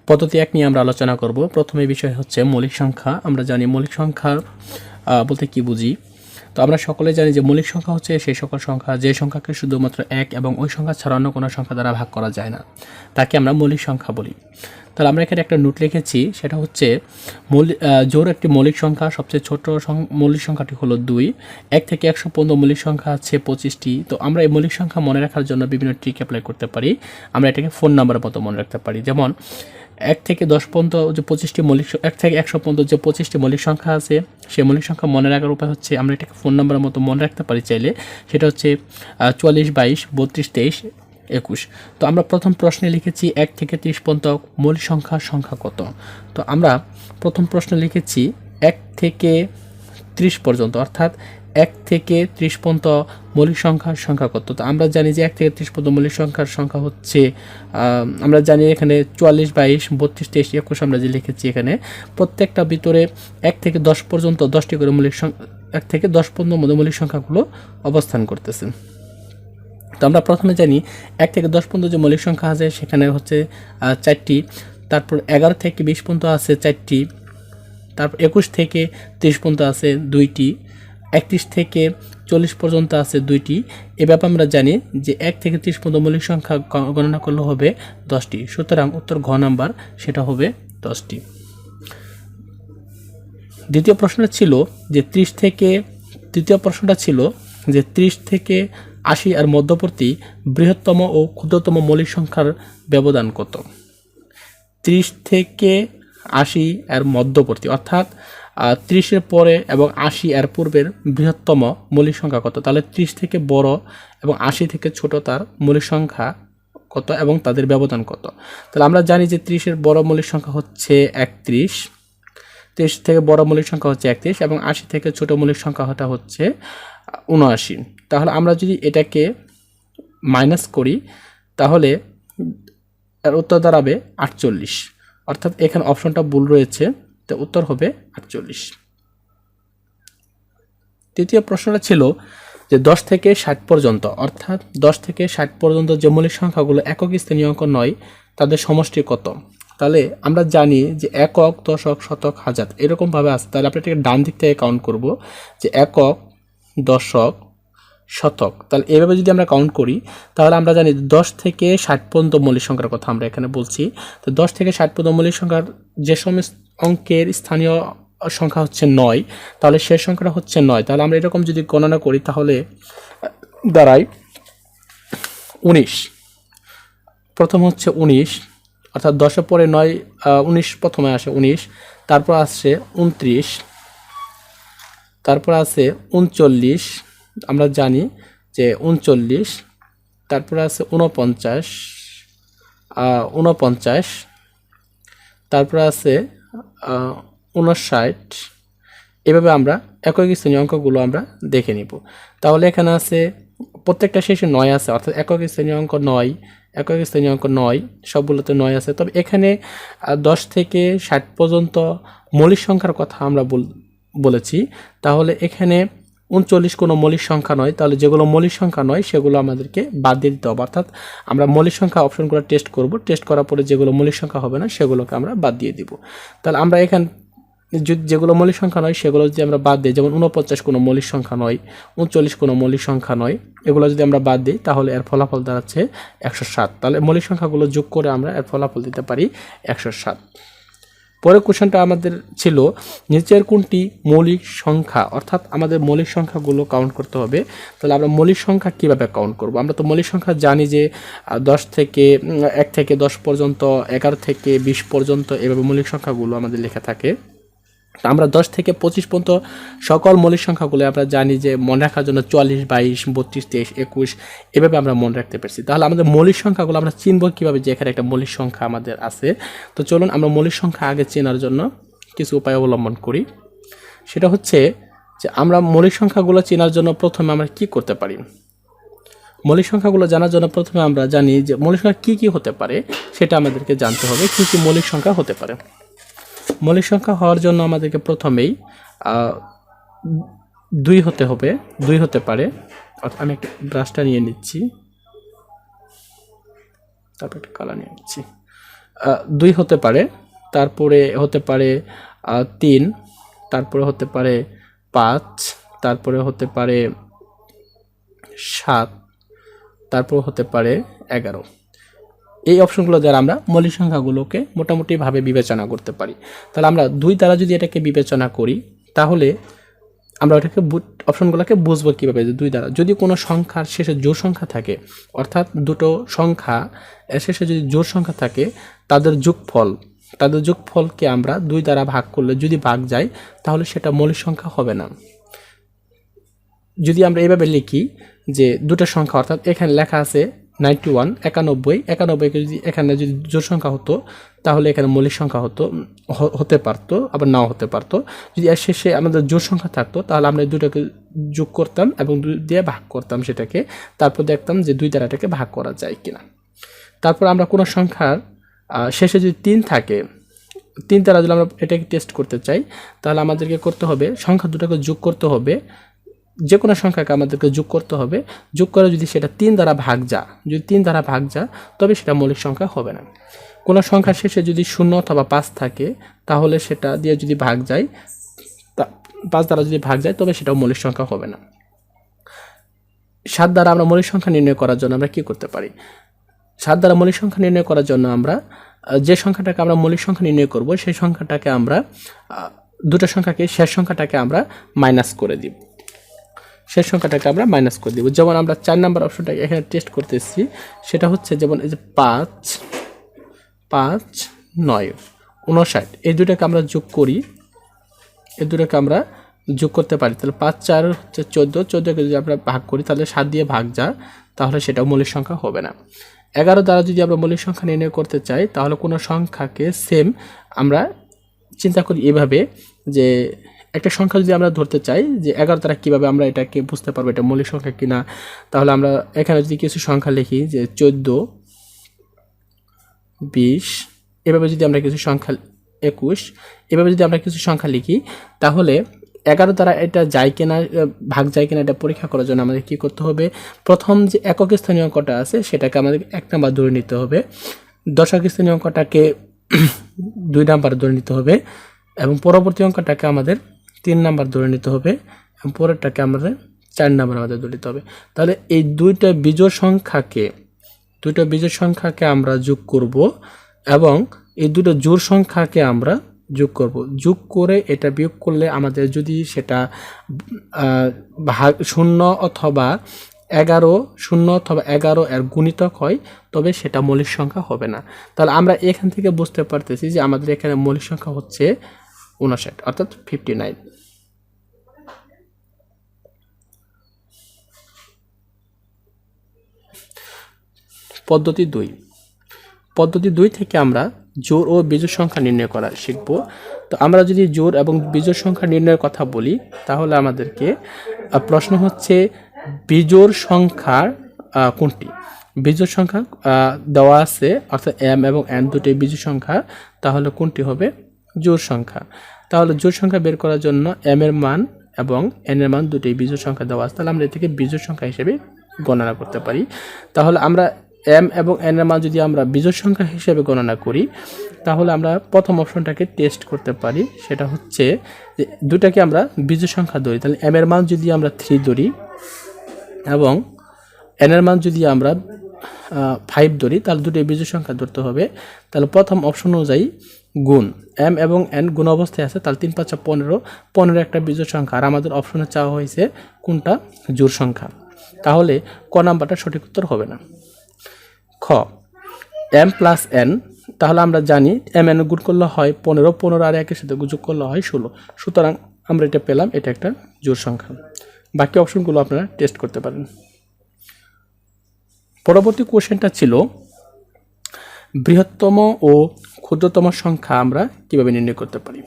পদ্ধতি 1 নিয়ে আমরা আলোচনা করব। প্রথমে বিষয় হচ্ছে মৌলিক সংখ্যা। আমরা জানি মৌলিক সংখ্যা বলতে কি বুঝি। তো আমরা সকলে জানি যে মৌলিক সংখ্যা হচ্ছে সেই সকল সংখ্যা যে সংখ্যাকে শুধুমাত্র 1 এবং ওই সংখ্যা ছাড়া অন্য কোনো সংখ্যা দ্বারা ভাগ করা যায় না, তাকে আমরা মৌলিক সংখ্যা বলি। তাহলে আমরা এখানে একটা নোট লিখেছি, সেটা হচ্ছে জোড় একটি মৌলিক সংখ্যা, সবচেয়ে ছোট মৌলিক সংখ্যাটি হলো 2। 1 থেকে 100 পর্যন্ত মৌলিক সংখ্যা আছে 25টি। তো আমরা এই মৌলিক সংখ্যা মনে রাখার জন্য বিভিন্ন ট্রিক অ্যাপ্লাই করতে পারি। আমরা এটাকে ফোন নাম্বারের মতো মনে রাখতে পারি। যেমন 1 থেকে 10 পর্যন্ত যে 25টি মৌলিক 1 থেকে 100 পর্যন্ত যে 25টি মৌলিক সংখ্যা আছে, সেই মৌলিক সংখ্যা মনে রাখার উপায় হচ্ছে আমরা এটাকে ফোন নাম্বারের মতো মনে রাখতে পারি চাইলে। সেটা হচ্ছে 44, 22, 32, 23, 21। তো আমরা প্রথম প্রশ্নে লিখেছি 1 থেকে 30 পর্যন্ত মৌলিক সংখ্যা কত। তো আমরা প্রথম প্রশ্নে লিখেছি 1 থেকে 30 পর্যন্ত, অর্থাৎ 1 থেকে 30 পর্যন্ত মৌলিক সংখ্যা কত। তো আমরা জানি যে 1 থেকে 30 পর্যন্ত মৌলিক সংখ্যা হচ্ছে, আমরা জানি এখানে 44, 22, 32, 23, 21 আমরা যে লিখেছি, এখানে প্রত্যেকটা ভিতরে 1 থেকে 10 পর্যন্ত 10টি করে মৌলিক 1 থেকে 10 পর্যন্ত মৌলিক সংখ্যাগুলো অবস্থান করতেছে। তো আমরা প্রথমে জানি 1 থেকে 10 পর্যন্ত যে মৌলিক সংখ্যা আছে সেখানে হচ্ছে 4টি, তারপর 11 থেকে 20 পর্যন্ত আছে 4টি, তারপর 21 থেকে 30 পর্যন্ত আছে 2টি, 31 থেকে 40 পর্যন্ত আছে 2টি। এভাবে আমরা জানি যে 1 থেকে 30 পর্যন্ত মৌলিক সংখ্যা গণনা করলে হবে 10টি। সুতরাং উত্তর ঘ নাম্বার, সেটা হবে 10টি। দ্বিতীয় প্রশ্নটা ছিল যে 30 থেকে 80 আর মধ্যবর্তী বৃহত্তম ও ক্ষুদ্রতম মৌলিক সংখ্যার ব্যবধান কত। 30 থেকে 80 এর মধ্যবর্তী, অর্থাৎ 30 এর পরে এবং 80 এর পূর্বের বৃহত্তম মৌলিক সংখ্যা কত। তাহলে 30 থেকে বড় এবং 80 থেকে ছোট তার মৌলিক সংখ্যা কত এবং তাদের ব্যবধান কত। তাহলে আমরা জানি যে 30 এর বড় মৌলিক সংখ্যা হচ্ছে 31, 30 থেকে বড় মৌলিক সংখ্যা হচ্ছে 31 এবং 80 থেকে ছোট মৌলিক সংখ্যাটা হচ্ছে 79। তাহলে আমরা যদি এটাকে মাইনাস করি তাহলে এর উত্তর দাঁড়াবে 48, অর্থাৎ এখানে অপশনটা ভুল রয়েছে, তো উত্তর হবে 48। তৃতীয় প্রশ্নটা ছিল যে 10 থেকে 60 পর্যন্ত, অর্থাৎ 10 থেকে 60 পর্যন্ত যে মৌলিক সংখ্যাগুলো একক স্থানীয় অঙ্ক নয় তাদের সমষ্টি কত। তাহলে আমরা জানি যে একক, দশক, শতক, হাজার এরকমভাবে আছে। তাহলে আমরা এটাকে ডান দিক থেকে কাউন্ট করব যে একক, দশক, শতক। তাহলে এভাবে যদি আমরা কাউন্ট করি তাহলে আমরা জানি 10 থেকে 60 পর্যন্ত মৌলিক সংখ্যার কথা আমরা এখানে বলছি। তো 10 থেকে 60 পর্যন্ত মৌলিক সংখ্যার যে সমস্ত অঙ্কের স্থানীয় সংখ্যা হচ্ছে 9, তাহলে শেষ সংখ্যাটা হচ্ছে 9। তাহলে আমরা এরকম যদি গণনা করি তাহলে দাঁড়ায় 19। প্রথম হচ্ছে 19, অর্থাৎ 10-এর পরে 9, 19 প্রথমে আসে 19, তারপর আসছে 29, তারপর আছে 39, আমরা জানি যে 39, তারপরে আছে 49, তারপরে আছে 59। এভাবে আমরা একক স্থানীয় অঙ্কগুলো আমরা দেখে নিব। তাহলে এখানে আছে প্রত্যেকটা শেষে 9 আছে, অর্থাৎ একক স্থানীয় অঙ্ক 9, একক স্থানীয় অঙ্ক 9, সবগুলোতে 9 আছে। তবে এখানে 10 থেকে 60 পর্যন্ত মৌলিক সংখ্যার কথা আমরা বলেছি। তাহলে এখানে 39 কোনো মৌলিক সংখ্যা নয়, তাহলে যেগুলো মৌলিক সংখ্যা নয় সেগুলো আমাদেরকে বাদ দিয়ে দিতে হবে। অর্থাৎ আমরা মৌলিক সংখ্যা অপশনগুলো টেস্ট করব, টেস্ট করার পরে যেগুলো মৌলিক সংখ্যা হবে না সেগুলোকে আমরা বাদ দিয়ে দিব। তাহলে আমরা এখানে যেগুলো মৌলিক সংখ্যা নয় সেগুলো যদি আমরা বাদ দিই, যেমন 49 কোনো মৌলিক সংখ্যা নয়, 39 কোনো মৌলিক সংখ্যা নয়, এগুলো যদি আমরা বাদ দিই তাহলে এর ফলাফল দাঁড়াচ্ছে 107। তাহলে মৌলিক সংখ্যাগুলো যোগ করে আমরা এর ফলাফল দিতে পারি 107। পরের কোশ্চেনটা আমাদের ছিল নিচের কোনটি মৌলিক সংখ্যা, অর্থাৎ আমাদের মৌলিক সংখ্যাগুলো কাউন্ট করতে হবে। তাহলে আমরা মৌলিক সংখ্যা কিভাবে কাউন্ট করব। আমরা তো মৌলিক সংখ্যা জানি যে 1 থেকে 10 পর্যন্ত, 11 থেকে 20 পর্যন্ত এভাবে মৌলিক সংখ্যাগুলো আমাদের লেখা থাকে। আমরা 10 থেকে 25 পর্যন্ত সকল মৌলিক সংখ্যাগুলো আমরা জানি যে মনে রাখার জন্য 44, 22, 32, 23, 21 এভাবে আমরা মনে রাখতে পারছি। তাহলে আমাদের মৌলিক সংখ্যাগুলো আমরা চিনব কীভাবে যে এখানে একটা মৌলিক সংখ্যা আমাদের আছে। তো চলুন আমরা মৌলিক সংখ্যা আগে চেনার জন্য কিছু উপায় অবলম্বন করি। সেটা হচ্ছে যে আমরা মৌলিক সংখ্যাগুলো চেনার জন্য প্রথমে আমরা কি করতে পারি। মৌলিক সংখ্যাগুলো জানার জন্য প্রথমে আমরা জানি যে মৌলিক সংখ্যা কী হতে পারে সেটা আমাদেরকে জানতে হবে, কী কী মৌলিক সংখ্যা হতে পারে। মৌলিক সংখ্যা হওয়ার জন্য আমাদেরকে প্রথমেই 2 হতে হবে, 2 হতে পারে। আমি একটা ব্রাশটা নিয়ে নিচ্ছি, তারপর একটা কালার নিয়ে নিচ্ছি। 2 হতে পারে, তারপরে হতে পারে 3, তারপরে হতে পারে 5, তারপরে হতে পারে 7, তারপর হতে পারে 11। এই অপশনগুলো দ্বারা আমরা মৌলিক সংখ্যাগুলোকে মোটামুটিভাবে বিবেচনা করতে পারি। তাহলে আমরা 2 দ্বারা যদি এটাকে বিবেচনা করি, তাহলে আমরা ওটাকে অপশনগুলোকে বুঝবো কীভাবে যে 2 দ্বারা। যদি কোনো সংখ্যার শেষে জোড় সংখ্যা থাকে, অর্থাৎ দুটো সংখ্যা এর শেষে যদি জোড় সংখ্যা থাকে, তাদের যোগফলকে আমরা 2 দ্বারা ভাগ করলে যদি ভাগ যায়, তাহলে সেটা মৌলিক সংখ্যা হবে না। যদি আমরা এভাবে লিখি যে দুটো সংখ্যা, অর্থাৎ এখানে লেখা আছে 91, 91কে যদি এখানে যদি জোড় সংখ্যা হতো, তাহলে এখানে মৌলিক সংখ্যা হতে পারতো, আবার নাও হতে পারতো। যদি এর শেষে আমাদের জোড় সংখ্যা থাকতো, তাহলে আমরা এই দুটোকে যোগ করতাম এবং 2 দিয়ে ভাগ করতাম সেটাকে, তারপর দেখতাম যে 2 দ্বারা এটাকে ভাগ করা যায় কিনা। তারপর আমরা কোনো সংখ্যার শেষে যদি 3 থাকে, 3 দ্বারা যদি আমরা এটাকে টেস্ট করতে চাই, তাহলে আমাদেরকে করতে হবে সংখ্যা দুটোকে যোগ করতে হবে, যে কোনো সংখ্যাকে আমাদেরকে যোগ করতে হবে। যোগ করে যদি সেটা 3 দ্বারা ভাগ যা, তবে সেটা মৌলিক সংখ্যা হবে না। কোনো সংখ্যার শেষে যদি 0 অথবা 5 থাকে, তাহলে সেটা দিয়ে যদি ভাগ যায়, 5 দ্বারা যদি ভাগ যায়, তবে সেটাও মৌলিক সংখ্যা হবে না। 7 দ্বারা আমরা মৌলিক সংখ্যা নির্ণয় করার জন্য আমরা কি করতে পারি? 7 দ্বারা মৌলিক সংখ্যা নির্ণয় করার জন্য আমরা যে সংখ্যাটাকে আমরা মৌলিক সংখ্যা নির্ণয় করব, সেই সংখ্যাটাকে আমরা দুটো সংখ্যাকে শেষ সংখ্যাটাকে আমরা মাইনাস করে দিব। যেমন আমরা 4 নাম্বার অপশনটা এখানে টেস্ট করতেছি, সেটা হচ্ছে যেমন এই যে 5, 9, 59, এই দুটাকে আমরা যোগ করি, যোগ করতে পারি। তাহলে 5, 4 হচ্ছে 14, 14কে যদি আমরা ভাগ করি, তাহলে 7 দিয়ে ভাগ যা, তাহলে সেটাও মৌলিক সংখ্যা হবে না। 11 দ্বারা যদি আমরা মৌলিক সংখ্যা নির্ণয় করতে চাই, তাহলে কোনো সংখ্যাকে সেম আমরা চিন্তা করি এভাবে যে একটা সংখ্যা যদি আমরা ধরতে চাই যে 11 দ্বারা কীভাবে আমরা এটাকে বুঝতে পারবো এটা মৌলিক সংখ্যা কিনা, তাহলে আমরা এখানে যদি কিছু সংখ্যা লিখি যে 14, 20, এভাবে যদি আমরা কিছু সংখ্যা 21, এভাবে যদি আমরা কিছু সংখ্যা লিখি, তাহলে 11 দ্বারা এটা যায় কিনা, ভাগ যায় কিনা, এটা পরীক্ষা করার জন্য আমাদের কী করতে হবে? প্রথম যে একক স্থানীয় অঙ্কটা আছে সেটাকে আমাদের 1 নাম্বার ধরে নিতে হবে, দশক স্থানীয় অঙ্কটাকে 2 নাম্বার ধরে নিতে হবে, এবং পরবর্তী অঙ্কটাকে আমাদের 3 নাম্বার ধরে নিতে হবে, এবং পরেরটাকে আমাদের 4 নাম্বার আমাদের ধরে নিতে হবে। তাহলে এই দুইটা বিজোড় সংখ্যাকে আমরা যোগ করব, এবং এই দুটো জোড় সংখ্যাকে আমরা যোগ করব। যোগ করে এটা বিয়োগ করলে আমাদের যদি সেটা ভাগ 0 অথবা 11 এর গুণিতক হয়, তবে সেটা মৌলিক সংখ্যা হবে না। তাহলে আমরা এখান থেকে বুঝতে পারতেছি যে আমাদের এখানে মৌলিক সংখ্যা হচ্ছে 59, অর্থাৎ 59। পদ্ধতি 2 থেকে আমরা জোড় ও বিজোড় সংখ্যা নির্ণয় করা শিখব। তো আমরা যদি জোড় এবং বিজোড় সংখ্যা নির্ণয়ের কথা বলি, তাহলে আমাদেরকে প্রশ্ন হচ্ছে বিজোড় সংখ্যা কোনটি? বিজোড় সংখ্যা দেওয়া আছে, অর্থাৎ m এবং n দুটি বিজোড় সংখ্যা, তাহলে কোনটি হবে জোড় সংখ্যা? তাহলে জোড় সংখ্যা বের করার জন্য m এর মান এবং n এর মান দুটি বিজোড় সংখ্যা দেওয়া আছে, তাহলে আমরা এটাকে বিজোড় সংখ্যা হিসেবে গণনা করতে পারি। তাহলে আমরা m এবং n এর মান যদি আমরা বিজোড় সংখ্যা হিসেবে গণনা করি, তাহলে আমরা প্রথম অপশনটাকে টেস্ট করতে পারি, সেটা হচ্ছে যে দুটাকে আমরা বিজোড় সংখ্যা ধরি। তাহলে m এর মান যদি আমরা 3 ধরি এবং n এর মান যদি আমরা 5 ধরি, তাহলে দুটোই বিজোড় সংখ্যা ধরতে হবে। তাহলে প্রথম অপশন অনুযায়ী গুণ m এবং n গুণ অবস্থায় আছে, তাহলে 3 5 15, 15 একটা বিজোড় সংখ্যা, আর আমাদের অপশনে চাওয়া হয়েছে কোনটা জোড় সংখ্যা। তাহলে ক নাম্বারটা সঠিক উত্তর হবে না। খ m প্লাস n, তাহলে আমরা জানি m n গুণ করলে হয় 15, 15 আর 1 এর সাথে যোগ করলে হয় 16, সুতরাং আমরা এটা পেলাম, এটা একটা জোড় সংখ্যা। বাকি অপশনগুলো আপনারা টেস্ট করতে পারেন। পরবর্তী কোশ্চেনটা ছিল বৃহত্তম ও ক্ষুদ্রতম সংখ্যা আমরা কিভাবে নির্ণয় করতে পারি।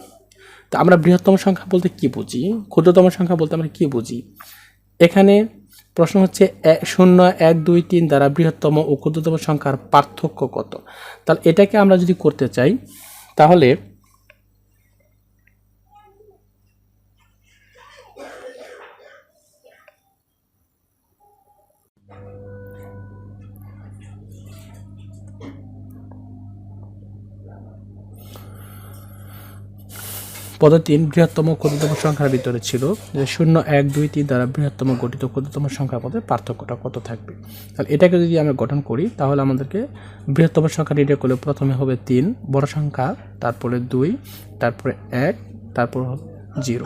তো আমরা বৃহত্তম সংখ্যা বলতে কি বুঝি, ক্ষুদ্রতম সংখ্যা বলতে আমরা কি বুঝি? এখানে প্রশ্ন হচ্ছে 0, 1, 2, 3 দ্বারা বৃহত্তম ও ক্ষুদ্রতম সংখ্যার পার্থক্য কত? তাহলে এটাকে আমরা যদি করতে চাই, তাহলে পদ্ধতি 3 বৃহত্তম ক্ষুদ্রতম সংখ্যার ভিতরে ছিল যে 0 1 2 3 দ্বারা বৃহত্তম গঠিত ক্ষুদ্রতম সংখ্যার মধ্যে পার্থক্যটা কত থাকবে। তাহলে এটাকে যদি আমরা গঠন করি তাহলে আমাদেরকে বৃহত্তম সংখ্যা নির্ণয় করলে প্রথমে হবে 3 বড় সংখ্যা, তারপরে 2, তারপরে 1, তারপর 0।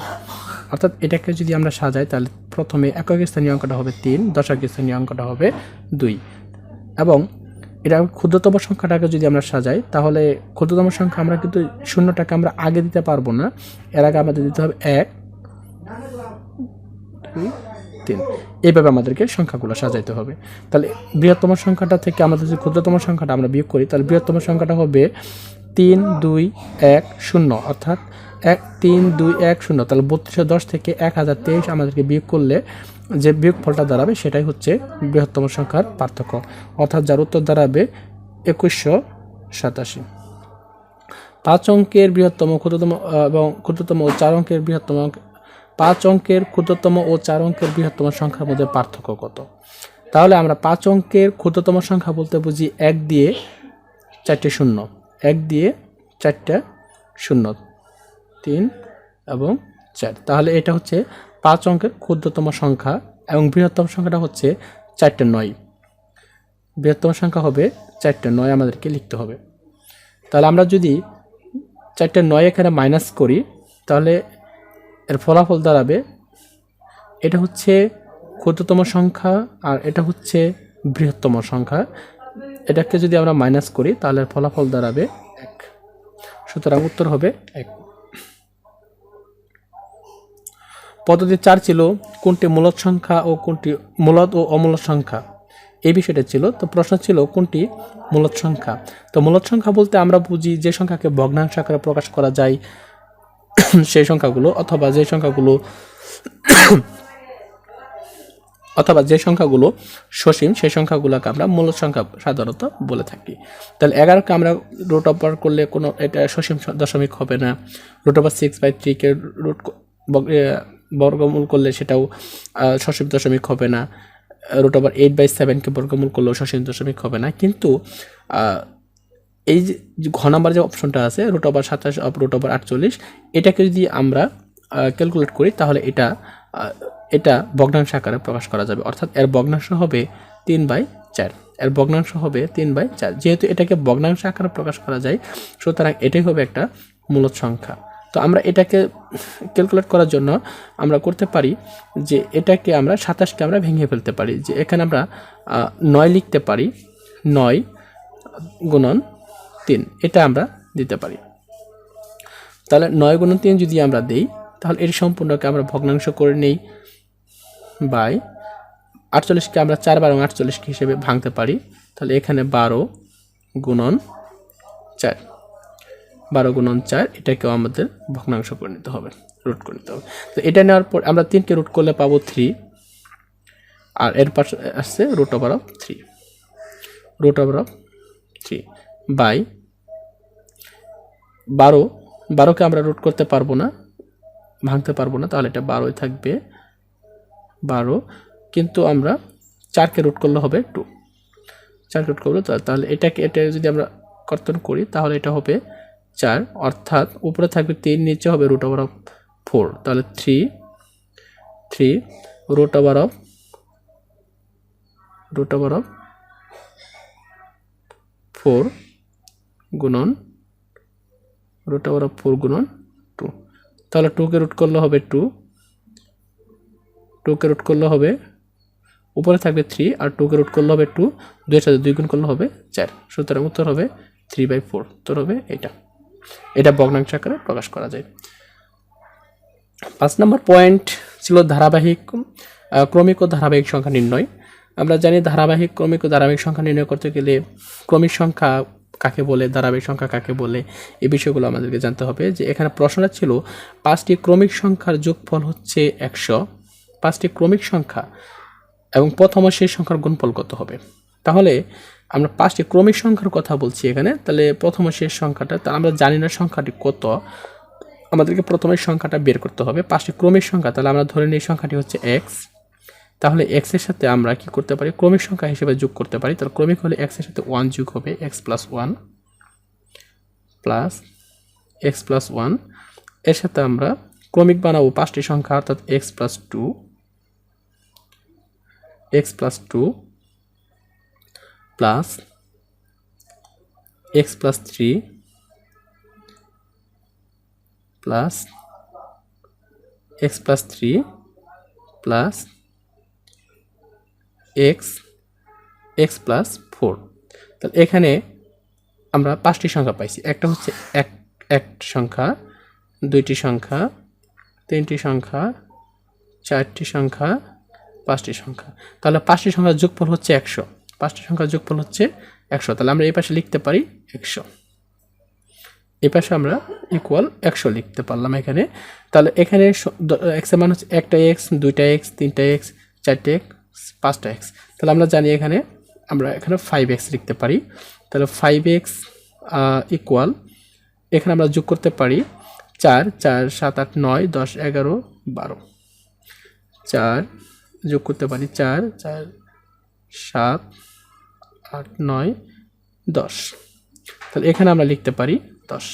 অর্থাৎ এটাকে যদি আমরা সাজাই তাহলে প্রথমে একক স্থানীয় অঙ্কটা হবে 3, দশক স্থানীয় অঙ্কটা হবে 2 এবং এটা ক্ষুদ্রতম সংখ্যাটাকে যদি আমরা সাজাই তাহলে ক্ষুদ্রতম সংখ্যা আমরা কিন্তু শূন্যটাকে আমরা আগে দিতে পারবো না, এর আগে আমাদের দিতে হবে 1 2 3। এইভাবে আমাদেরকে সংখ্যাগুলো সাজাইতে হবে। তাহলে বৃহত্তম সংখ্যাটা থেকে আমাদের যে ক্ষুদ্রতম সংখ্যাটা আমরা বিয়োগ করি তাহলে বৃহত্তম সংখ্যাটা হবে 3 2 1 0 অর্থাৎ 1 3 2 1 0। তাহলে 3210 থেকে 1023 আমাদেরকে বিয়োগ করলে যে বিয়োগফলটা দাঁড়াবে সেটাই হচ্ছে বৃহত্তম সংখ্যার পার্থক্য, অর্থাৎ যার উত্তর দাঁড়াবে 2187। 5 অঙ্কের বৃহত্তম ক্ষুদ্রতম এবং ক্ষুদ্রতম ও 4 অঙ্কের বৃহত্তম 5 অঙ্কের ক্ষুদ্রতম ও 4 অঙ্কের বৃহত্তম সংখ্যার মধ্যে পার্থক্য কত? তাহলে আমরা 5 অঙ্কের ক্ষুদ্রতম সংখ্যা বলতে বুঝি 1 দিয়ে 4টে শূন্য, 1 দিয়ে 4টা শূন্য, 3 এবং 4। তাহলে এটা হচ্ছে 5 অঙ্কের ক্ষুদ্রতম সংখ্যা এবং বৃহত্তম সংখ্যাটা হচ্ছে 4টে 9। বৃহত্তম সংখ্যা হবে 4টে 9 আমাদেরকে লিখতে হবে। তাহলে আমরা যদি 4টে 9 এখানে মাইনাস করি তাহলে এর ফলাফল দাঁড়াবে, এটা হচ্ছে ক্ষুদ্রতম সংখ্যা আর এটা হচ্ছে বৃহত্তম সংখ্যা, এটাকে যদি আমরা মাইনাস করি তাহলে ফলাফল দাঁড়াবে 1। সুতরাং উত্তর হবে 1। পদ্ধতি 4 ছিল কোনটি মূলদ সংখ্যা ও কোনটি মূলদ ও অমূলদ সংখ্যা, এই বিষয়টা ছিল। তো প্রশ্ন ছিল কোনটি মূলদ সংখ্যা। তো মূলদ সংখ্যা বলতে আমরা বুঝি যে সংখ্যাকে ভগ্নাংশ আকারে প্রকাশ করা যায় সেই সংখ্যাগুলো, অথবা যে সংখ্যাগুলো সসীম সেই সংখ্যাগুলোকে আমরা মূলদ সংখ্যা সাধারণত বলে থাকি। তাহলে 11কে আমরা রুট ওভার করলে কোনো এটা সসীম দশমিক হবে না। √6/3কে বর্গমূল করলে সেটাও সসীম দশমিক হবে না। √8/7কে বর্গমূল করলেও সসীম দশমিক হবে না। কিন্তু এই যে ঘ নাম্বার যে অপশনটা আছে √27 √48, এটাকে যদি আমরা ক্যালকুলেট করি তাহলে এটা ভগ্নাংশ আকারে প্রকাশ করা যাবে, অর্থাৎ এর ভগ্নাংশ হবে 3/4। এর ভগ্নাংশ হবে 3/4। যেহেতু এটাকে ভগ্নাংশ আকারে প্রকাশ করা যায় সুতরাং এটাই হবে একটা মূলদ সংখ্যা। তো আমরা এটাকে ক্যালকুলেট করার জন্য আমরা করতে পারি যে এটাকে আমরা 27কে আমরা ভেঙে ফেলতে পারি, যে এখানে আমরা 9 লিখতে পারি, 9 গুণন 3 এটা আমরা দিতে পারি। তাহলে 9 গুণন 3 যদি আমরা দেই তাহলে এর সম্পূর্ণকে আমরা ভগ্নাংশ করে নেই বাই 48কে আমরা 4 এবং 48 হিসেবে ভাঙতে পারি। তাহলে এখানে 12 গুণন 4, 12 গুণন 4 এটাকেও আমাদের ভগ্নাংশ করে নিতে হবে, রুট করে নিতে হবে। তো এটা নেওয়ার পর আমরা 3কে রুট করলে পাবো 3, আর এর পাশে আসছে √3 বাই 12কে আমরা রুট করতে পারবো না, ভাঙতে পারবো না, তাহলে এটা 12ই থাকবে 12। কিন্তু আমরা 4কে রুট করলে হবে 2, 4কে রুট করবো তাহলে এটা যদি আমরা কর্তন করি তাহলে এটা হবে 4, অর্থাৎ উপরে থাকবে 3, নিচে হবে √4। তাহলে 3 √4 গুণন √4 গুণন 2। তাহলে 2কে রুট করলে হবে 2কে রুট করলে হবে উপরে থাকবে 3 আর 2কে রুট করলে হবে 2, 2 এর সাথে 2 গুণ করলে হবে 4। সুতরাং উত্তর হবে 3/4। উত্তর হবে এটা ভগ্নাংশ আকারে প্রকাশ করা যায়। 5 নম্বর পয়েন্ট ছিল ধারাবাহিক ক্রমিক ও ধারাবাহিক সংখ্যা নির্ণয়। আমরা জানি ধারাবাহিক ক্রমিক ও ধারাবাহিক সংখ্যা নির্ণয় করতে গেলে ক্রমিক সংখ্যা কাকে বলে, ধারাবাহিক সংখ্যা কাকে বলে, এই বিষয়গুলো আমাদেরকে জানতে হবে। যে এখানে প্রশ্নটা ছিল 5টি ক্রমিক সংখ্যার যোগফল হচ্ছে 100, 5টি ক্রমিক সংখ্যা এবং প্রথম ও শেষ সংখ্যার গুণফল কত হবে। তাহলে আমরা 5টি ক্রমিক সংখ্যার কথা বলছি এখানে, তাহলে প্রথম ও শেষ সংখ্যাটা তা আমরা জানি না সংখ্যাটি কত, আমাদেরকে প্রথমে সংখ্যাটা বের করতে হবে। 5টি ক্রমিক সংখ্যা, তাহলে আমরা ধরে নিই সংখ্যাটি হচ্ছে x, তাহলে x এর সাথে আমরা কি করতে পারি, ক্রমিক সংখ্যা হিসেবে যোগ করতে পারি। তাহলে ক্রমিক হলে x এর সাথে 1 যোগ হবে, x + 1 এর সাথে আমরা ক্রমিক বানাবো 5টি সংখ্যা, অর্থাৎ x + 2 x + 2 plus x + 3 plus x + 3 plus x + 4। তাহলে এখানে আমরা 5টি সংখ্যা পাইছি। একটা হচ্ছে একটি সংখ্যা, 2টি সংখ্যা, 3টি সংখ্যা, 4টি সংখ্যা, 5টি সংখ্যা। তাহলে 5টি সংখ্যার যোগফল হচ্ছে 100। 5টি সংখ্যার যোগফল হচ্ছে 100। তাহলে আমরা এই পাশে লিখতে পারি 100, এই পাশে আমরা ইকুয়াল 100 লিখতে পারলাম এখানে। তাহলে এখানে x এর মান হচ্ছে একটা x, 2টা x, 3টা x, 4টা x, 5টা x। তাহলে আমরা জানি এখানে আমরা এখানে 5x লিখতে পারি। তাহলে 5x ইকুয়াল এখানে আমরা যোগ করতে পারি 4 4 7 8 9 10 11 12, 4 যোগ করতে পারি 4 4 7 8 9 10। তাহলে এখানে আমরা লিখতে পারি 10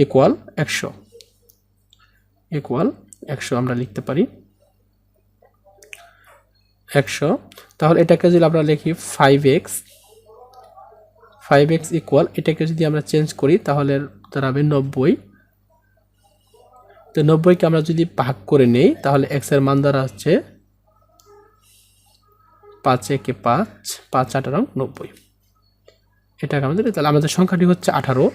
ইকুয়াল 100, ইকুয়াল 100 আমরা লিখতে পারি 100। তাহলে এটাকে যদি আমরা লিখি 5x ইকুয়াল, এটাকে যদি আমরা চেঞ্জ করি তাহলে দাঁড়াবে 90। তো 90কে আমরা যদি ভাগ করে নেই তাহলে x এর মান দ্বারা হচ্ছে 5 একে 5, 5 8 90। এটাকে আমাদের, তাহলে আমাদের সংখ্যাটি হচ্ছে 18।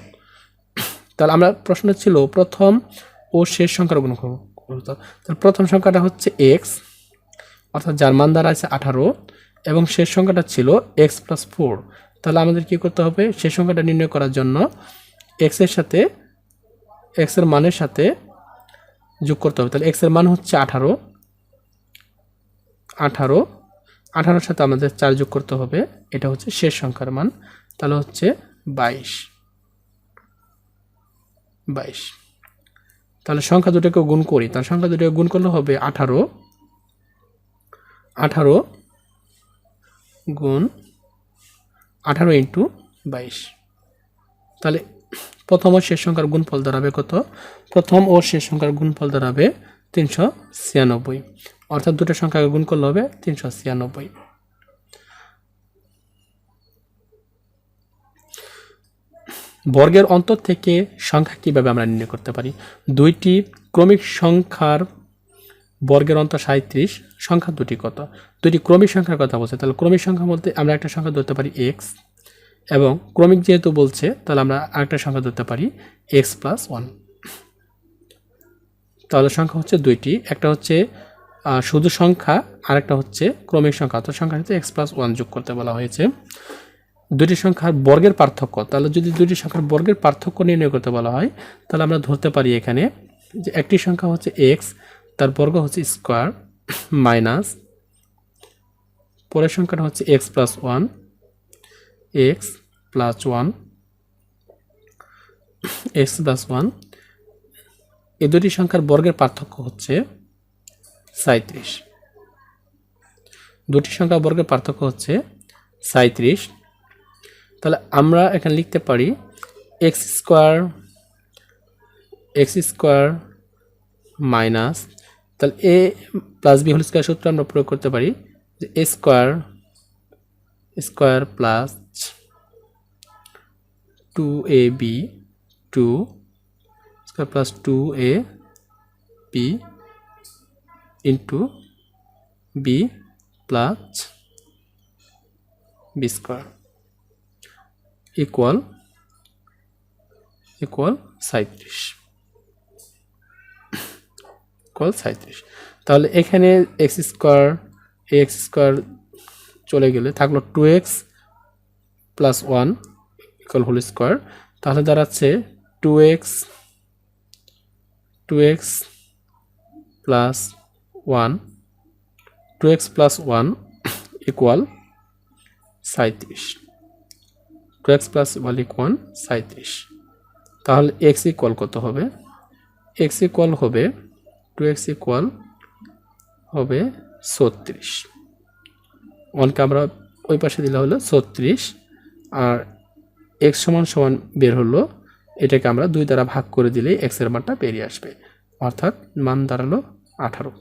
তাহলে আমরা প্রশ্ন ছিল প্রথম ও শেষ সংখ্যার গুণ করব। তাহলে প্রথম সংখ্যাটা হচ্ছে x, অর্থাৎ যার মান দ্বারা আছে 18, এবং শেষ সংখ্যাটা ছিল x + 4। তাহলে আমাদের কি করতে হবে, শেষ সংখ্যাটা নির্ণয় করার জন্য x এর সাথে x এর মানের সাথে যোগ করতে হবে। তাহলে x এর মান হচ্ছে 18, 18 সাথে আমাদের 4 যোগ করতে হবে, এটা হচ্ছে শেষ সংখ্যার মান। তাহলে হচ্ছে 22। তাহলে সংখ্যা দুটোকে গুণ করি, তাহলে সংখ্যা দুটোকে গুণ করলে হবে 18 গুণ 18 × 22। তাহলে প্রথম ও শেষ সংখ্যার গুণফল দাঁড়াবে কত? প্রথম ও শেষ সংখ্যার গুণফল দাঁড়াবে 396, অর্থাৎ দুটো সংখ্যাকে গুণ করলে হবে 396। বর্গের অন্তর থেকে সংখ্যা কিভাবে আমরা নির্ণয় করতে পারি? দুইটি ক্রমিক সংখ্যার বর্গের অন্তর 37, সংখ্যা দুটি কত? দুটি ক্রমিক সংখ্যার কথা বলছে, তাহলে ক্রমিক সংখ্যা বলতে আমরা একটা সংখ্যা ধরতে পারি x, এবং ক্রমিক যেহেতু বলছে তাহলে আমরা আরেকটা সংখ্যা ধরতে পারি x + 1। তাহলে সংখ্যা হচ্ছে দুইটি, একটা হচ্ছে শুধু সংখ্যা, আরেকটা হচ্ছে ক্রমিক সংখ্যা। তো সংখ্যার সাথে x + 1 যোগ করতে বলা হয়েছে। দুটি সংখ্যার বর্গের পার্থক্য, তাহলে যদি দুটি সংখ্যার বর্গের পার্থক্য নির্ণয় করতে বলা হয় তাহলে আমরা ধরতে পারি এখানে যে একটি সংখ্যা হচ্ছে x, তার বর্গ হচ্ছে স্কোয়ার, মাইনাস পরের সংখ্যাটা হচ্ছে x + 1, x + 1, x + 1। এই দুটি সংখ্যার বর্গের পার্থক্য হচ্ছে 37। দুটি সংখ্যার বর্গের পার্থক্য হচ্ছে 37। তাহলে আমরা এখানে লিখতে পারি x স্কোয়ার মাইনাস, তাহলে a + b হোল স্কোয়ার সূত্র আমরা প্রয়োগ করতে পারি যে a square plus 2ab 2 square plus 2ab into b plus b square equal 37। তাহলে এখানে x স্কোয়ার চলে গেলে থাকলো 2x + 1 ইকুয়াল হোল স্কোয়ার। তাহলে দাঁড়াচ্ছে 2x + 1 ইকুয়াল 37। 2x + 1 equal 37। তাহলে x ইকুয়াল কত হবে? x ইকুয়াল হবে 2x ইকুয়াল হবে 36। 1কে আমরা ওই পাশে দিলে হলো 36, আর x সমান বের হলো এটাকে আমরা 2 দ্বারা ভাগ করে দিলেই x এর মানটা বেরিয়ে আসবে, অর্থাৎ মান দাঁড়ালো 18।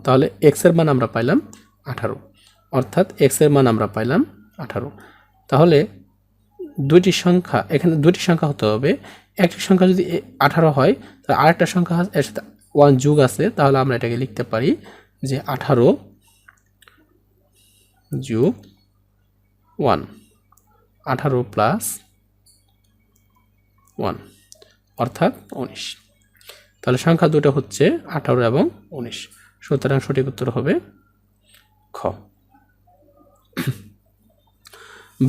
তাহলে x এর মান আমরা পাইলাম 18, অর্থাৎ x এর মান আমরা পাইলাম 18। তাহলে দুইটি সংখ্যা, এখানে দুইটি সংখ্যা হতে হবে। একটি সংখ্যা যদি 18 হয়, তাহলে আরেকটা সংখ্যা এর সাথে 1 যোগ আছে, তাহলে আমরা এটাকে লিখতে পারি যে 18 যোগ 1, 18 প্লাস 1, অর্থাৎ 19। তাহলে সংখ্যা দুটো হচ্ছে 18 এবং 19, সুতরাং সঠিক উত্তর হবে খ।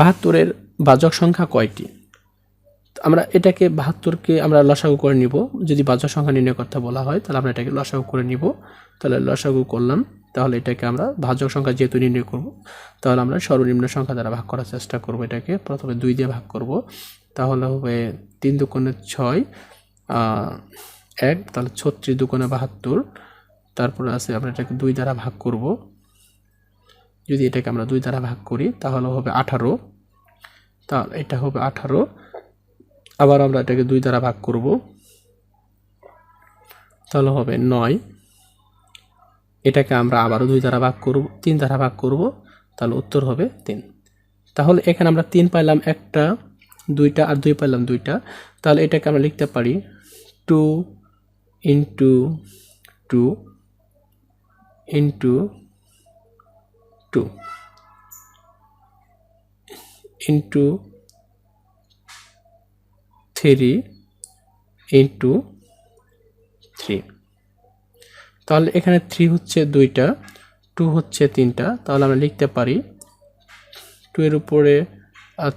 72-এর ভাজক সংখ্যা কয়টি? আমরা এটাকে 72কে আমরা লসাগু করে নিব। যদি ভাজক সংখ্যা নির্ণয় করতে বলা হয়, তাহলে আমরা এটাকে লসাগু করে নিব। তাহলে লসাগু করলাম, তাহলে এটাকে আমরা ভাজক সংখ্যা যেহেতু নির্ণয় করব, তাহলে আমরা সর্বনিম্ন সংখ্যা দ্বারা ভাগ করার চেষ্টা করব। এটাকে প্রথমে 2 দিয়ে ভাগ করব, তাহলে হবে 3 দুগুণে 6, 1, তাহলে 36 দুগুণে 72। তারপরে আছে আমরা এটাকে 2 দ্বারা ভাগ করব। যদি এটাকে আমরা 2 দ্বারা ভাগ করি, তাহলে হবে 18, তাহলে এটা হবে 18। আবার আমরা এটাকে 2 দ্বারা ভাগ করব, তাহলে হবে 9। এটাকে আমরা আবারও 2 দ্বারা ভাগ করব, 3 দ্বারা ভাগ করব, তাহলে উত্তর হবে 3। তাহলে এখানে আমরা 3 পাইলাম একটা, 2টা, আর 2 পাইলাম 2টা। তাহলে এটাকে আমরা লিখতে পারি 2 ইন্টু 2 ইন্টু 2 ইন্টু 3 ইন্টু 3। তাহলে এখানে 3 হচ্ছে 2টা, 2 হচ্ছে 3টা, তাহলে আমরা লিখতে পারি 2 এর উপরে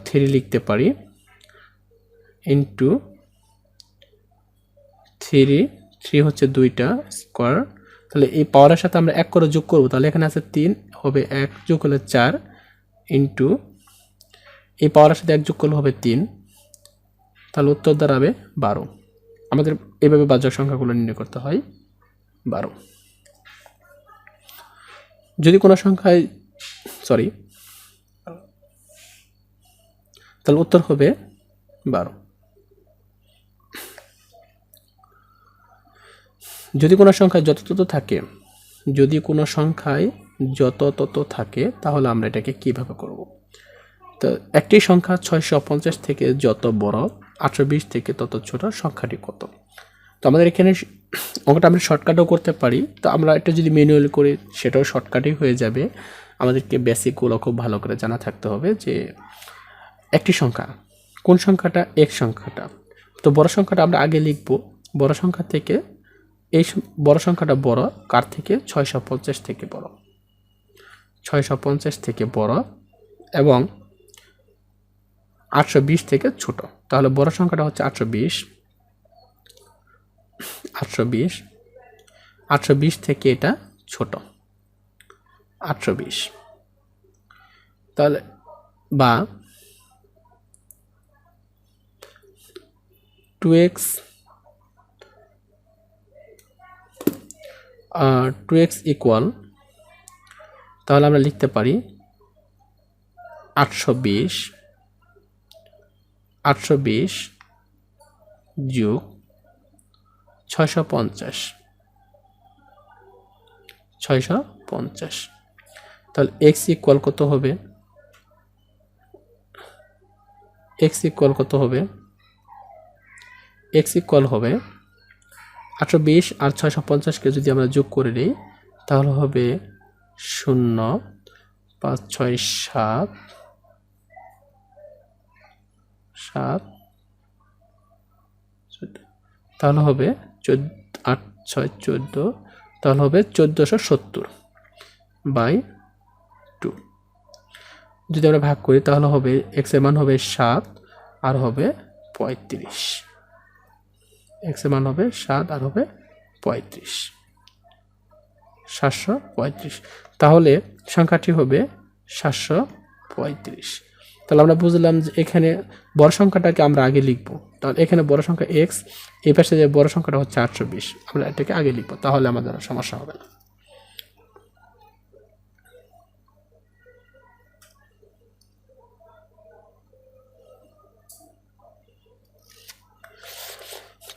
3 লিখতে পারি ইন্টু 3 হচ্ছে 2টা স্কোয়ার। তাহলে এই পাওয়ারের সাথে আমরা 1 করে যোগ করব, তাহলে এখানে আছে 3, হবে 1 যোগ হলে 4 ইন্টু এই পাওয়ারের সাথে 1 যোগ করলে হবে 3, তাহলে উত্তর দাঁড়াবে 12। আমাদের এইভাবে ভাজক সংখ্যাগুলো নির্ণয় করতে হয়। 12 যদি কোনো সংখ্যায় তাহলে উত্তর হবে 12। যদি কোনো সংখ্যায় যত তত থাকে, তাহলে আমরা এটাকে কিভাবে করব? তো একটি সংখ্যা 650 থেকে যত বড়, 820 থেকে তত ছোট, সংখ্যাটি কত? তো আমাদের এখানে অঙ্কটা আমরা শর্টকাটও করতে পারি। তো আমরা এটা যদি ম্যানুয়ালি করি, সেটাও শর্টকাটই হয়ে যাবে। আমাদেরকে বেসিকগুলো খুব ভালো করে জানা থাকতে হবে যে একটি সংখ্যা, কোন সংখ্যাটা? এক সংখ্যাটা। তো বড় সংখ্যাটা আমরা আগে লিখব। বড় সংখ্যা থেকে এই বড় সংখ্যাটা বড় কার থেকে? 650 থেকে বড়, 650 থেকে বড় এবং 820 থেকে ছোট। তাহলে বড় সংখ্যাটা হচ্ছে 820 থেকে এটা ছোট 820। তাহলে বা 2x ইকুয়াল, তাহলে আমরা লিখতে পারি 820 যোগ 650। তাহলে x ইকুয়াল কত হবে? x ইকুয়াল হবে 820 আর 650কে যদি আমরা যোগ করে নিই, তাহলে হবে 0, 5, 6, 7, তাহলে হবে 8, 6, 14, তাহলে হবে 1470/2। যদি আমরা ভাগ করি, তাহলে হবে x এর মান হবে 7 আর হবে 35। x এর মান হবে 7 আর হবে 35, 735। তাহলে সংখ্যাটি হবে 735। তাহলে আমরা বুঝলাম যে এখানে বড় সংখ্যাটাকে আমরা আগে লিখব। তাহলে এখানে বড় সংখ্যা x, এই পাশে যে বড় সংখ্যাটা হচ্ছে 820, আমরা এটাকে আগে লিখব, তাহলে আমাদের সমস্যা হবে না।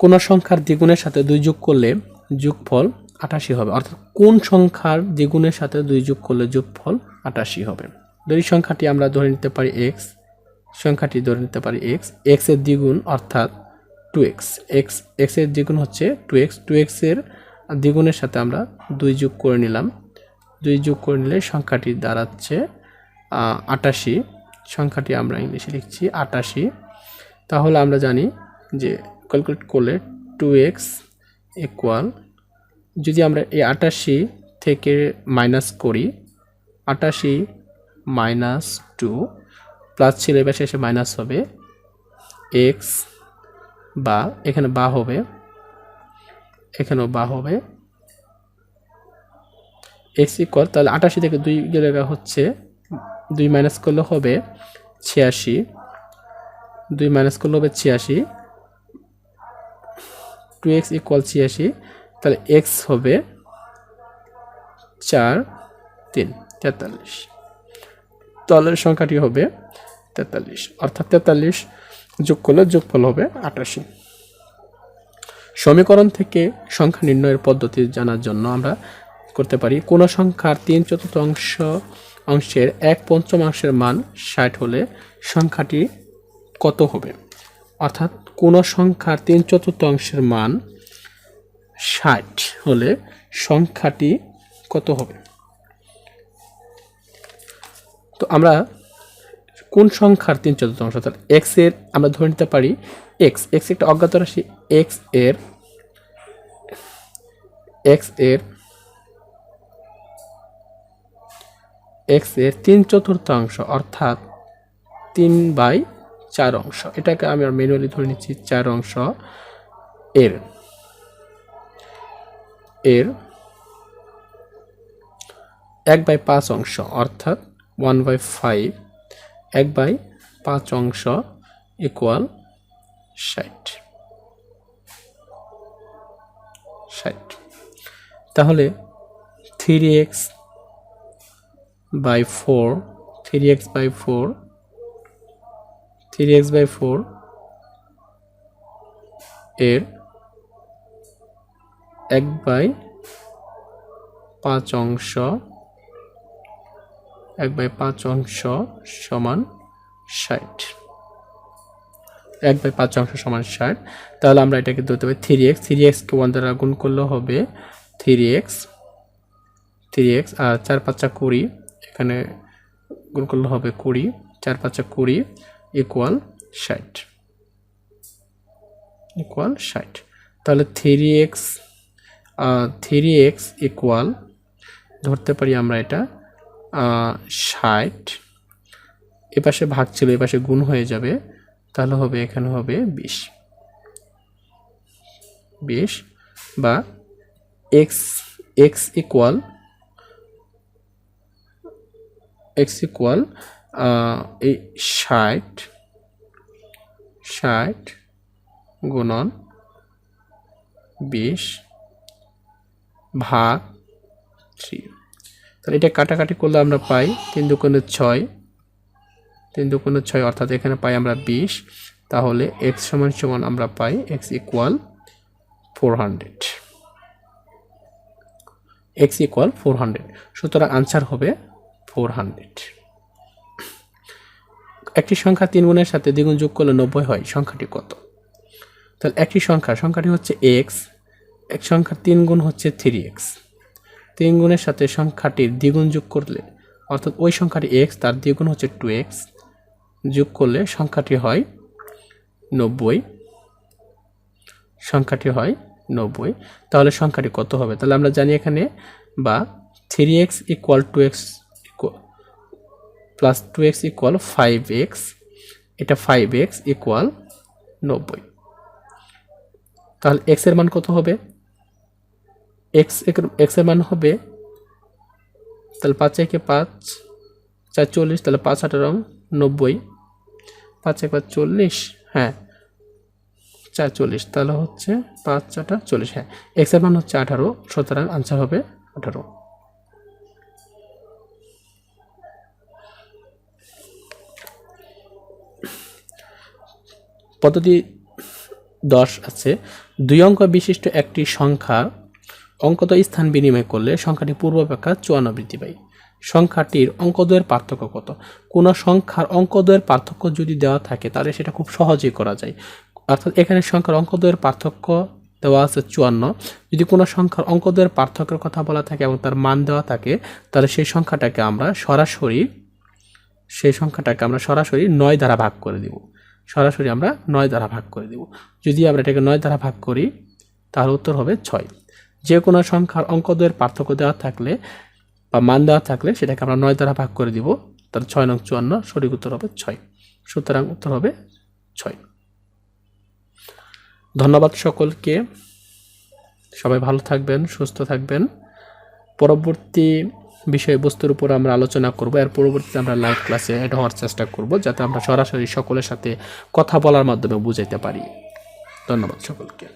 কোন সংখ্যার দ্বিগুণের সাথে 2 যোগ করলে যোগফল 88 হবে, অর্থাৎ কোন সংখ্যার দ্বিগুণের সাথে 2 যোগ করলে যোগফল 88 হবে। এই সংখ্যাটি আমরা ধরে নিতে পারি x, সংখ্যাটি ধরে নিতে পারি x, x এর দ্বিগুণ অর্থাৎ 2x, x এর দ্বিগুণ হচ্ছে 2x, 2x এর দ্বিগুণের সাথে আমরা 2 যোগ করে নিলাম, 2 যোগ করে নিলে সংখ্যাটি দাঁড়াচ্ছে 88, সংখ্যাটি আমরা ইংলিশে লিখছি 88। তাহলে আমরা জানি যে ক্যালকুলেট করলে 2x ইকুয়াল, যদি আমরা এই 88 থেকে মাইনাস করি, 88 মাইনাস 2 প্লাস ছিল এবার শেষে মাইনাস হবে x, বা এখানে বা হবে, এখানেও বা হবে x ইকুয়াল, তাহলে 88 থেকে 2 গেলে হচ্ছে 2 মাইনাস করলে হবে 86, 2 মাইনাস করলে হবে 86, 2x ইকুয়াল 86, তাহলে x হবে 4 3 43, তাহলে সংখ্যাটি হবে 43, অর্থাৎ 43 যোগ করলে যোগফল হবে 88। সমীকরণ থেকে সংখ্যা নির্ণয়ের পদ্ধতি জানার জন্য আমরা করতে পারি, কোন সংখ্যার 3/4 অংশের 1/5 মান 60 হলে সংখ্যাটি কত হবে, অর্থাৎ কোন সংখ্যার 3/4 মান 60 হলে সংখ্যাটি কত হবে। তো আমরা কোন সংখ্যার 3/4, অর্থাৎ x এর আমরা ধরে নিতে পারি x একটা অজ্ঞাত রাশি, x এর 3/4 অর্থাৎ 3/4 অংশ, এটাকে আমি ম্যানুয়ালি ধরে নিচ্ছি 4 অংশ, এর 1/5 অংশ অর্থাৎ 1/5, 1/5 অংশ ইকুয়াল 60। তাহলে 3x/4 এর 1/5 অংশ, 1/5 অংশ সমান 60, 1/5 অংশ সমান 60। তাহলে আমরা এটাকে ধরতে পারি 3x, 3x কে 1 দ্বারা গুণ করলে হবে 3x, আর 4 5 20, এখানে গুণ করলে হবে 20, 4 5 20 ইকুয়াল 60, তাহলে 3x ইকুয়াল ধরতে পারি আমরা এটা 60, এপাশে ভাগ ছিল এপাশে গুণ হয়ে যাবে, তাহলে হবে এখানে হবে 20, বা x ইকুয়াল এই 60 গুণন 20 ভাগ 3, তাহলে এটা কাটাকাটি করলে আমরা পাই 3 দুগুণে 6, 3 দুগুণে 6 অর্থাৎ এখানে পাই আমরা 20, তাহলে x সমান আমরা পাই x ইকুয়াল 400, x ইকুয়াল 400, সুতরাং আনসার হবে 400। একটি সংখ্যা 3 গুণের সাথে দ্বিগুণ যোগ করলে 90 হয়, সংখ্যাটি কত। তাহলে একটি সংখ্যাটি হচ্ছে x, এক সংখ্যার 3 গুণ হচ্ছে 3x, 3 গুণের সাথে সংখ্যাটির দ্বিগুণ যোগ করলে অর্থাৎ ওই সংখ্যাটি x, তার দ্বিগুণ হচ্ছে 2x, যোগ করলে সংখ্যাটি হয় 90, তাহলে সংখ্যাটি কত হবে। তাহলে আমরা জানি এখানে বা 3x equal 2x plus 2x equal 5x, এটা 5x ইকুয়াল 90, তাহলে x এর মান কত হবে, x এর মান হবে, তাহলে 5 একে 5 4 40, তাহলে 5 18 90, 5 1 40, হ্যাঁ 4 40, তাহলে হচ্ছে 5 4 40, হ্যাঁ x এর মান হচ্ছে 18, সুতরাং আনসার হবে 18। পদ্ধতি 10 আছে। 2 অঙ্ক বিশিষ্ট একটি সংখ্যা অঙ্কদ্বয় স্থান বিনিময় করলে সংখ্যাটি পূর্বাপেক্ষা 54 বৃদ্ধি পায়। সংখ্যাটির অঙ্কদ্বয়ের পার্থক্য কত? কোনো সংখ্যার অঙ্কদ্বয়ের পার্থক্য যদি দেওয়া থাকে তাহলে সেটা খুব সহজেই করা যায়। অর্থাৎ এখানে সংখ্যার অঙ্কদ্বয়ের পার্থক্য দেওয়া আছে 54। যদি কোনো সংখ্যার অঙ্কদ্বয়ের পার্থক্যের কথা বলা থাকে এবং তার মান দেওয়া থাকে, তাহলে সেই সংখ্যাটাকে আমরা সরাসরি 9 দ্বারা ভাগ করে দিব। সরাসরি আমরা 9 দ্বারা ভাগ করে দিব। যদি আমরা এটাকে 9 দ্বারা ভাগ করি তাহলে উত্তর হবে 6। যে কোনো সংখ্যার অঙ্কদ্বয়ের পার্থক্য দেওয়া থাকলে বা মান দেওয়া থাকলে সেটাকে আমরা 9 দ্বারা ভাগ করে দিব, তাহলে 6 নং 54, সঠিক উত্তর হবে 6। সুতরাং উত্তর হবে 6। ধন্যবাদ সকলকে, সবাই ভালো থাকবেন, সুস্থ থাকবেন। পরবর্তী বিষয়বস্তুর উপর আমরা আলোচনা করব। এর পরবর্তীতে আমরা লাইভ ক্লাসে অ্যাড হওয়ার চেষ্টা করব, যাতে আমরা সরাসরি সকলের সাথে কথা বলার মাধ্যমে বুঝাইতে পারি। ধন্যবাদ সকলকে।